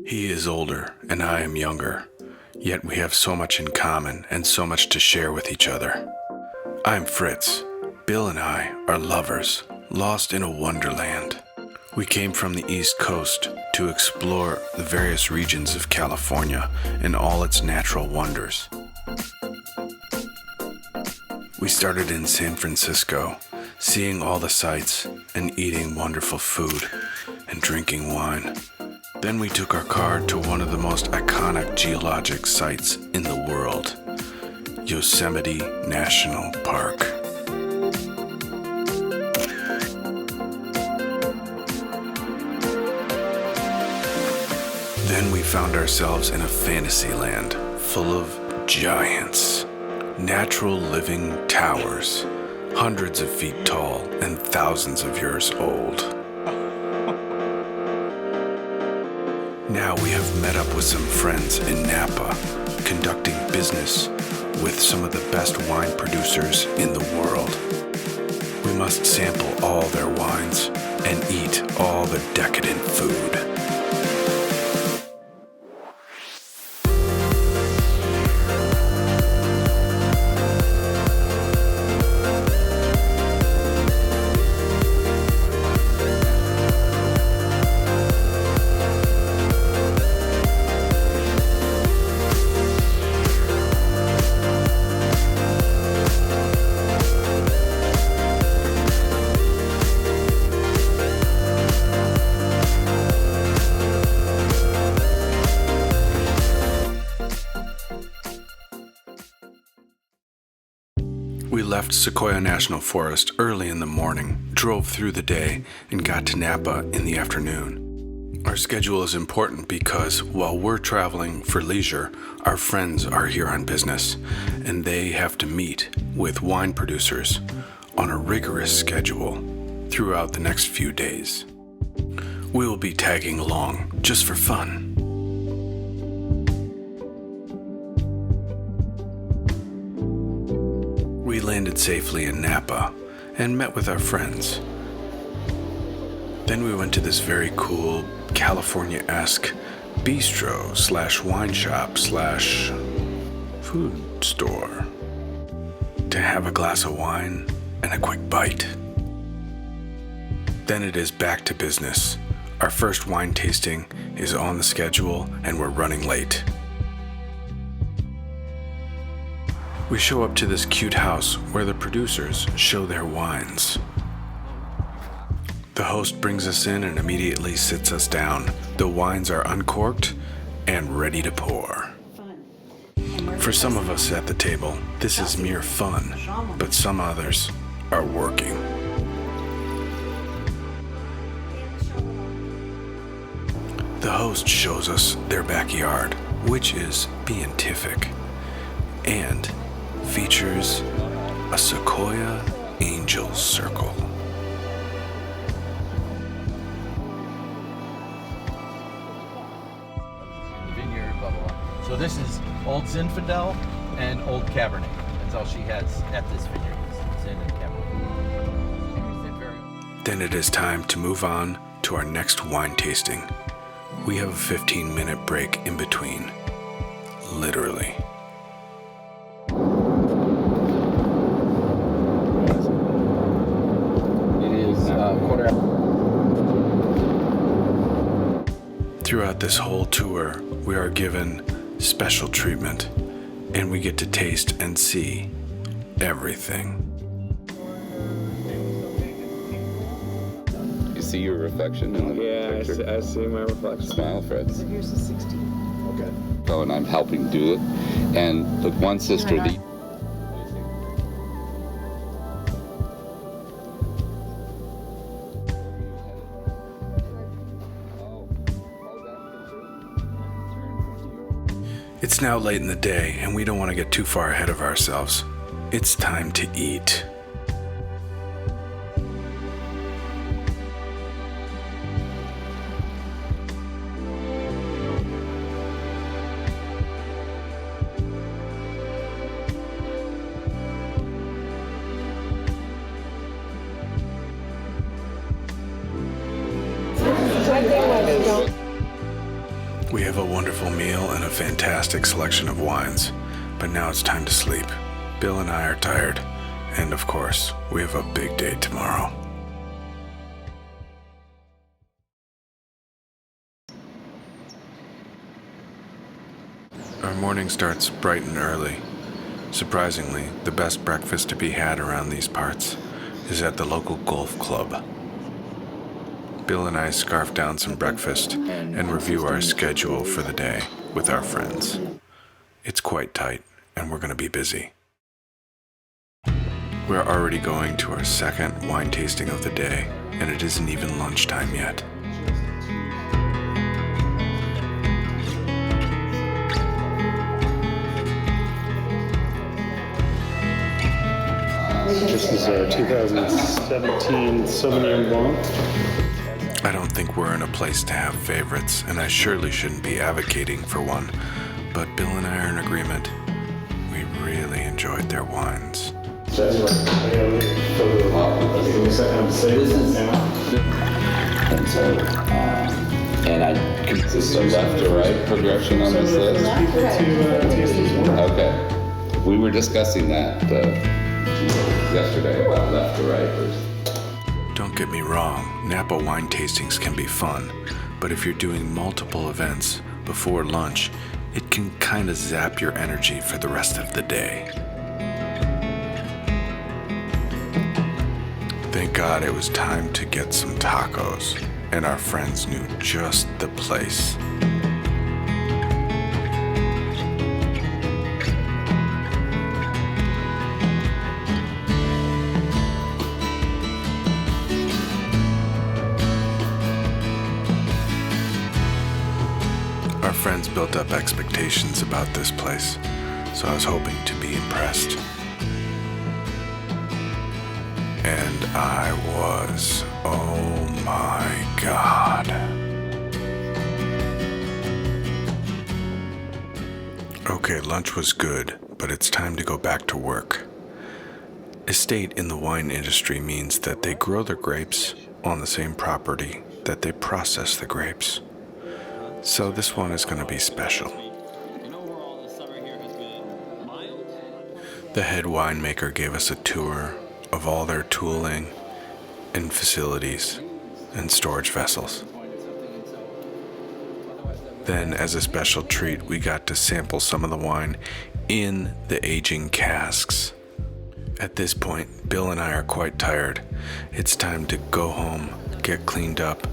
He is older and I am younger, yet we have so much in common and so much to share with each other. I'm Fritz. Bill and I are lovers, lost in a wonderland. We came from the East Coast to explore the various regions of California and all its natural wonders. We started in San Francisco, seeing all the sights and eating wonderful food and drinking wine. Then we took our car to one of the most iconic geologic sites in the world, Yosemite National Park. Then we found ourselves in a fantasy land full of giants, natural living towers, hundreds of feet tall and thousands of years old. Now we have met up with some friends in Napa, conducting business with some of the best wine producers in the world. We must sample all their wines and eat all the decadent food. We left Sequoia National Forest early in the morning, drove through the day, and got to Napa in the afternoon. Our schedule is important because while we're traveling for leisure, our friends are here on business, and they have to meet with wine producers on a rigorous schedule throughout the next few days. We will be tagging along just for fun. We landed safely in Napa and met with our friends. Then we went to this very cool California-esque bistro/wine shop/food store to have a glass of wine and a quick bite. Then it is back to business. Our first wine tasting is on the schedule and we're running late. We show up to this cute house where the producers show their wines. The host brings us in and immediately sits us down. The wines are uncorked and ready to pour. For some of us at the table, this is mere fun, but some others are working. The host shows us their backyard, which is beatific, and features a Sequoia Angel Circle. Vineyard, blah, blah, blah. So this is Old Zinfandel and Old Cabernet. That's all she has at this vineyard, Zin and Cabernet. Then it is time to move on to our next wine tasting. We have a 15-minute break in between, literally. Throughout this whole tour, we are given special treatment, and we get to taste and see everything. You see your reflection in the picture? I see my reflection. Smile, Fritz. Here's the 16. Okay. Oh, and I'm helping do it. And the one sister, the It's now late in the day, and we don't want to get too far ahead of ourselves. It's time to eat. We have a wonderful meal and a fantastic selection of wines, but now it's time to sleep. Bill and I are tired, and of course, we have a big day tomorrow. Our morning starts bright and early. Surprisingly, the best breakfast to be had around these parts is at the local golf club. Bill and I scarf down some breakfast and review our schedule for the day with our friends. It's quite tight, and we're going to be busy. We're already going to our second wine tasting of the day, and it isn't even lunchtime yet. This is our 2017 Sauvignon Blanc. I don't think we're in a place to have favorites, and I surely shouldn't be advocating for one, but Bill and I are in agreement. We really enjoyed their wines. And I consistent left to right progression on this list. Okay, we were discussing that yesterday about left to right versus. Don't get me wrong, Napa wine tastings can be fun, but if you're doing multiple events before lunch, it can kind of zap your energy for the rest of the day. Thank God it was time to get some tacos, and our friends knew just the place. Our friends built up expectations about this place, so I was hoping to be impressed. And I was. Oh my God. Okay, lunch was good, but it's time to go back to work. Estate in the wine industry means that they grow their grapes on the same property that they process the grapes. So this one is going to be special. The head winemaker gave us a tour of all their tooling and facilities and storage vessels. Then, as a special treat, we got to sample some of the wine in the aging casks. At this point, Bill and I are quite tired. It's time to go home, get cleaned up,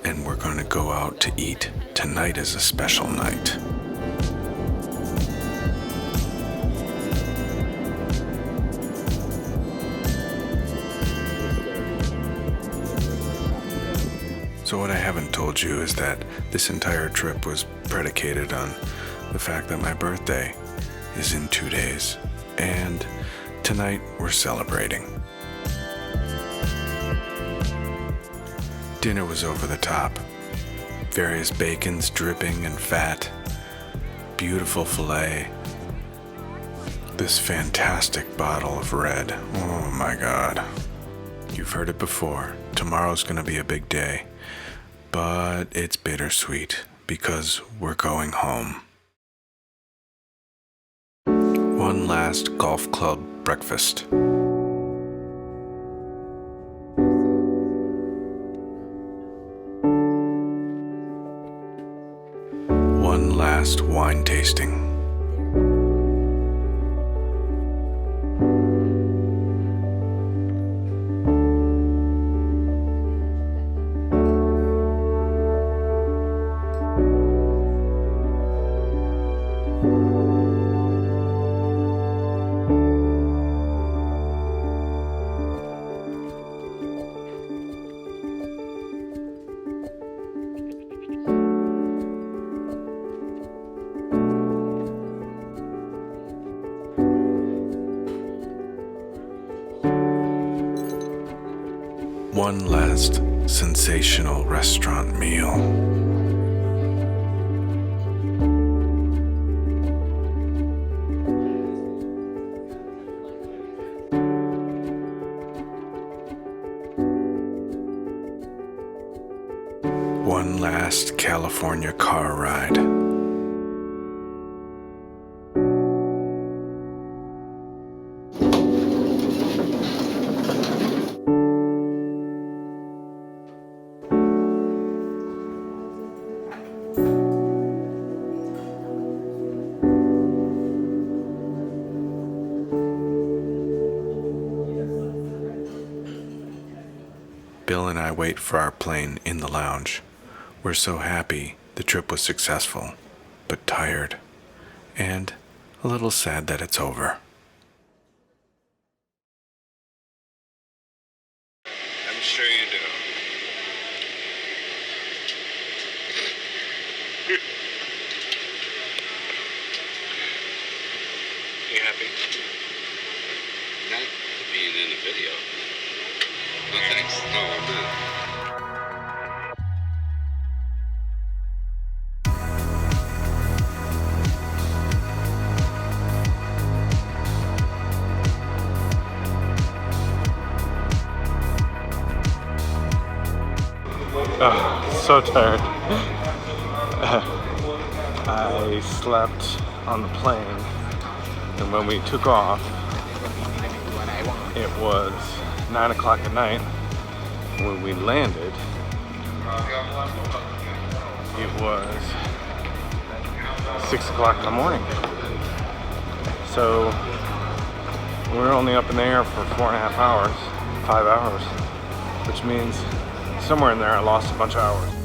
and we're going to go out to eat. Tonight is a special night. So what I haven't told you is that this entire trip was predicated on the fact that my birthday is in 2 days, and tonight we're celebrating. Dinner was over the top. Various bacons dripping in fat, beautiful filet, this fantastic bottle of red. Oh my God. You've heard it before. Tomorrow's gonna be a big day, but it's bittersweet because we're going home. One last golf club breakfast. One last wine tasting. One last sensational restaurant meal. One last last California car ride. Bill and I wait for our plane in the lounge. We're so happy the trip was successful, but tired, and a little sad that it's over. I'm sure you do. You happy? Not being in the video. No thanks. No, I'm not. So tired. I slept on the plane, and when we took off, it was 9 o'clock at night. When we landed, it was 6 o'clock in the morning. So we were only up in the air for 4.5 hours, 5 hours, which means somewhere in there I lost a bunch of hours.